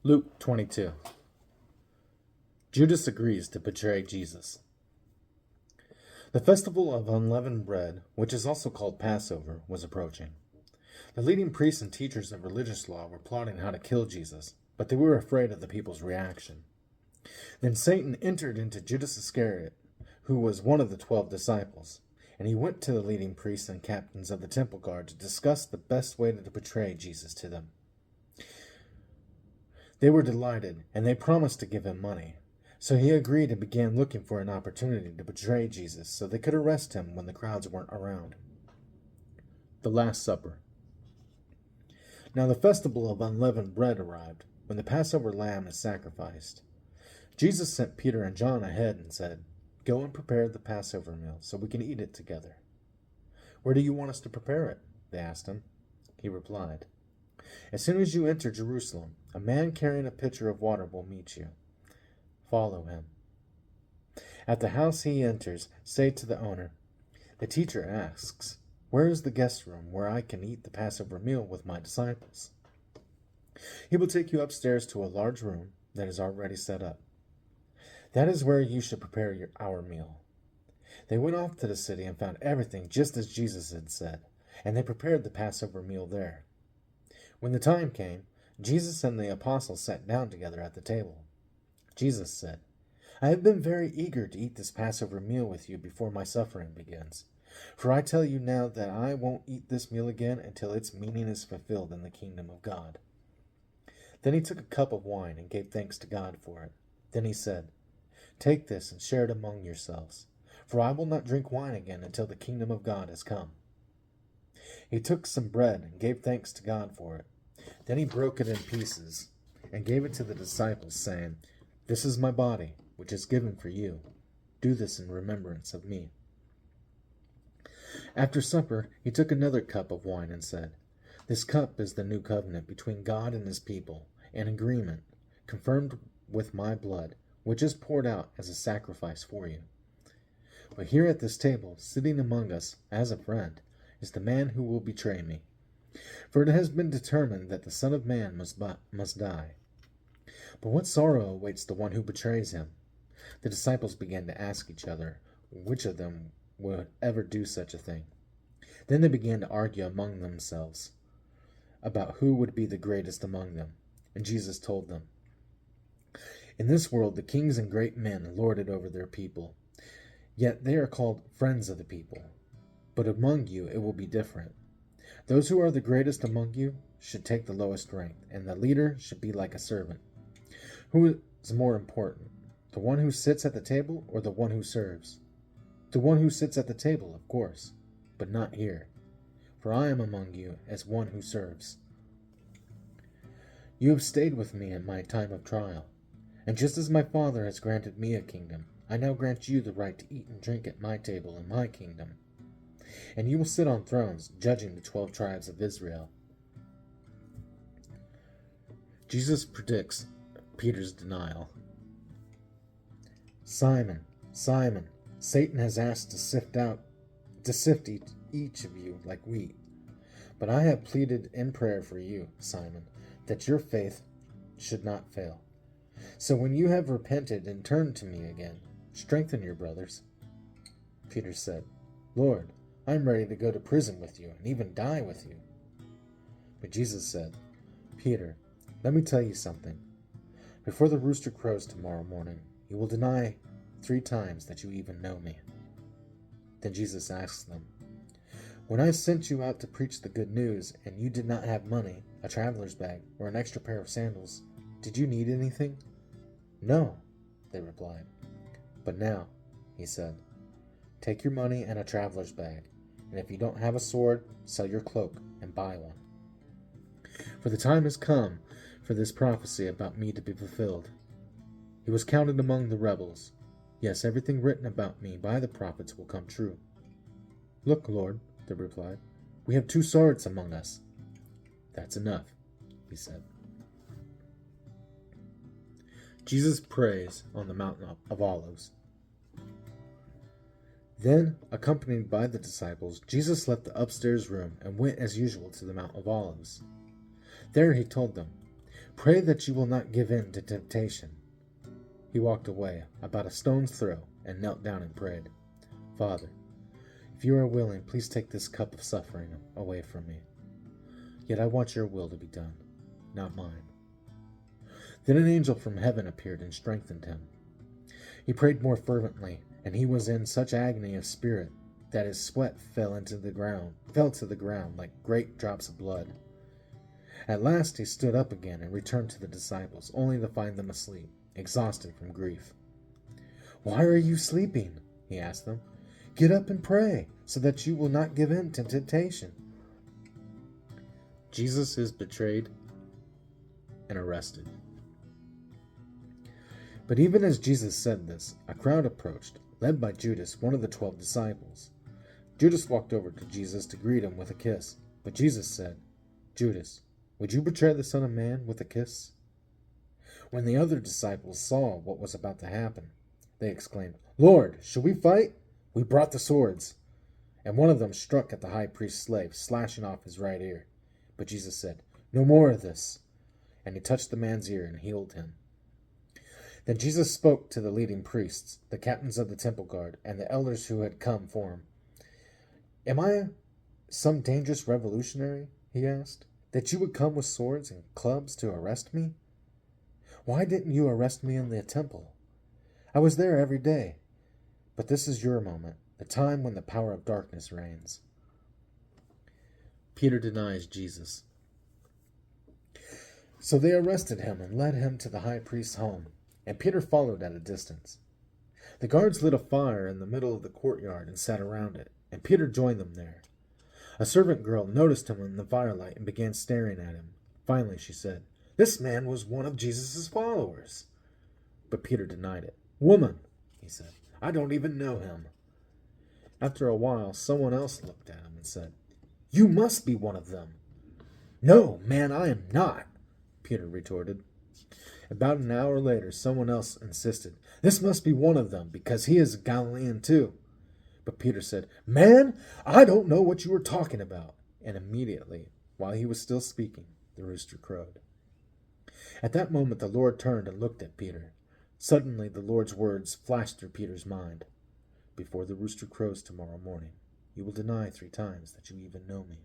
Luke 22. Judas agrees to betray Jesus. The festival of unleavened bread, which is also called Passover, was approaching. The leading priests and teachers of religious law were plotting how to kill Jesus, but they were afraid of the people's reaction. Then Satan entered into Judas Iscariot, who was one of the 12 disciples, and he went to the leading priests and captains of the temple guard to discuss the best way to betray Jesus to them. They were delighted, and they promised to give him money. So he agreed and began looking for an opportunity to betray Jesus so they could arrest him when the crowds weren't around. The Last Supper. Now the festival of unleavened bread arrived, when the Passover lamb is sacrificed. Jesus sent Peter and John ahead and said, "Go and prepare the Passover meal so we can eat it together." "Where do you want us to prepare it?" they asked him. He replied, "As soon as you enter Jerusalem, a man carrying a pitcher of water will meet you. Follow him. At the house he enters, say to the owner, 'The teacher asks, where is the guest room where I can eat the Passover meal with my disciples?' He will take you upstairs to a large room that is already set up. That is where you should prepare our meal." They went off to the city and found everything just as Jesus had said, and they prepared the Passover meal there. When the time came, Jesus and the apostles sat down together at the table. Jesus said, "I have been very eager to eat this Passover meal with you before my suffering begins. For I tell you now that I won't eat this meal again until its meaning is fulfilled in the kingdom of God." Then he took a cup of wine and gave thanks to God for it. Then he said, "Take this and share it among yourselves, for I will not drink wine again until the kingdom of God has come." He took some bread and gave thanks to God for it. Then he broke it in pieces and gave it to the disciples, saying, "This is my body, which is given for you. Do this in remembrance of me." After supper, he took another cup of wine and said, "This cup is the new covenant between God and his people, an agreement confirmed with my blood, which is poured out as a sacrifice for you. But here at this table, sitting among us as a friend, is the man who will betray me. For it has been determined that the Son of Man must die. But what sorrow awaits the one who betrays him?" The disciples began to ask each other which of them would ever do such a thing. Then they began to argue among themselves about who would be the greatest among them. And Jesus told them, "In this world the kings and great men lord it over their people, yet they are called friends of the people. But among you it will be different. Those who are the greatest among you should take the lowest rank, and the leader should be like a servant. Who is more important, the one who sits at the table or the one who serves? The one who sits at the table, of course, but not here. For I am among you as one who serves. You have stayed with me in my time of trial, and just as my Father has granted me a kingdom, I now grant you the right to eat and drink at my table in my kingdom. And you will sit on thrones, judging the 12 tribes of Israel." Jesus predicts Peter's denial. "Simon, Simon, Satan has asked to sift each of you like wheat. But I have pleaded in prayer for you, Simon, that your faith should not fail. So when you have repented and turned to me again, strengthen your brothers." Peter said, "Lord, I am ready to go to prison with you and even die with you." But Jesus said, "Peter, let me tell you something. Before the rooster crows tomorrow morning, you will deny 3 times that you even know me." Then Jesus asked them, "When I sent you out to preach the good news and you did not have money, a traveler's bag, or an extra pair of sandals, did you need anything?" "No," they replied. "But now," he said, "take your money and a traveler's bag, and if you don't have a sword, sell your cloak and buy one. For the time has come for this prophecy about me to be fulfilled." He was counted among the rebels. Yes, everything written about me by the prophets will come true. "Look, Lord," they replied, "we have 2 swords among us." "That's enough," he said. Jesus prays on the Mount of Olives. Then, accompanied by the disciples, Jesus left the upstairs room and went as usual to the Mount of Olives. There he told them, Pray that you will not give in to temptation. He walked away about a stone's throw and knelt down and prayed, Father, if you are willing, please take this cup of suffering away from me. Yet I want your will to be done, not mine. Then an angel from heaven appeared and strengthened him. He prayed more fervently, and he was in such agony of spirit that his sweat fell to the ground like great drops of blood. At last he stood up again and returned to the disciples, only to find them asleep, exhausted from grief. Why are you sleeping? He asked them. Get up and pray, so that you will not give in to temptation. Jesus is betrayed and arrested. But even as Jesus said this, a crowd approached, led by Judas, one of the 12 disciples. Judas walked over to Jesus to greet him with a kiss, but Jesus said, Judas, would you betray the Son of Man with a kiss? When the other disciples saw what was about to happen, they exclaimed, Lord, shall we fight? We brought the swords. And one of them struck at the high priest's slave, slashing off his right ear. But Jesus said, No more of this. And he touched the man's ear and healed him. Then Jesus spoke to the leading priests, the captains of the temple guard, and the elders who had come for him. Am I some dangerous revolutionary, he asked, that you would come with swords and clubs to arrest me? Why didn't you arrest me in the temple? I was there every day. But this is your moment, the time when the power of darkness reigns. Peter denies Jesus. So they arrested him and led him to the high priest's home, and Peter followed at a distance. The guards lit a fire in the middle of the courtyard and sat around it, and Peter joined them there. A servant girl noticed him in the firelight and began staring at him. Finally, she said, This man was one of Jesus' followers. But Peter denied it. Woman, he said, I don't even know him. After a while, someone else looked at him and said, You must be one of them. No, man, I am not, Peter retorted. About an hour later, someone else insisted, This must be one of them, because he is a Galilean too. But Peter said, Man, I don't know what you are talking about. And immediately, while he was still speaking, the rooster crowed. At that moment, the Lord turned and looked at Peter. Suddenly, the Lord's words flashed through Peter's mind. Before the rooster crows tomorrow morning, you will deny 3 times that you even know me.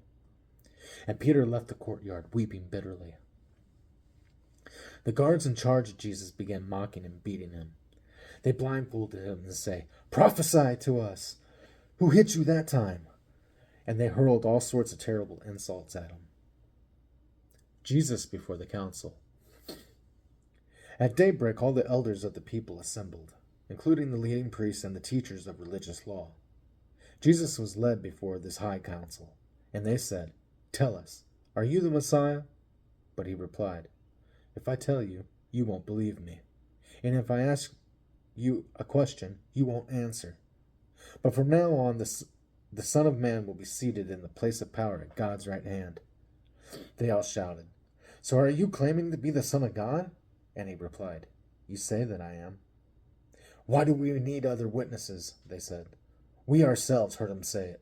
And Peter left the courtyard, weeping bitterly. The guards in charge of Jesus began mocking and beating him. They blindfolded him and say, Prophesy to us! Who hit you that time? And they hurled all sorts of terrible insults at him. Jesus before the council. At daybreak, all the elders of the people assembled, including the leading priests and the teachers of religious law. Jesus was led before this high council, and they said, Tell us, are you the Messiah? But he replied, If I tell you, you won't believe me. And if I ask you a question, you won't answer. But from now on, the Son of Man will be seated in the place of power at God's right hand. They all shouted, So are you claiming to be the Son of God? And he replied, You say that I am. Why do we need other witnesses? They said. We ourselves heard him say it.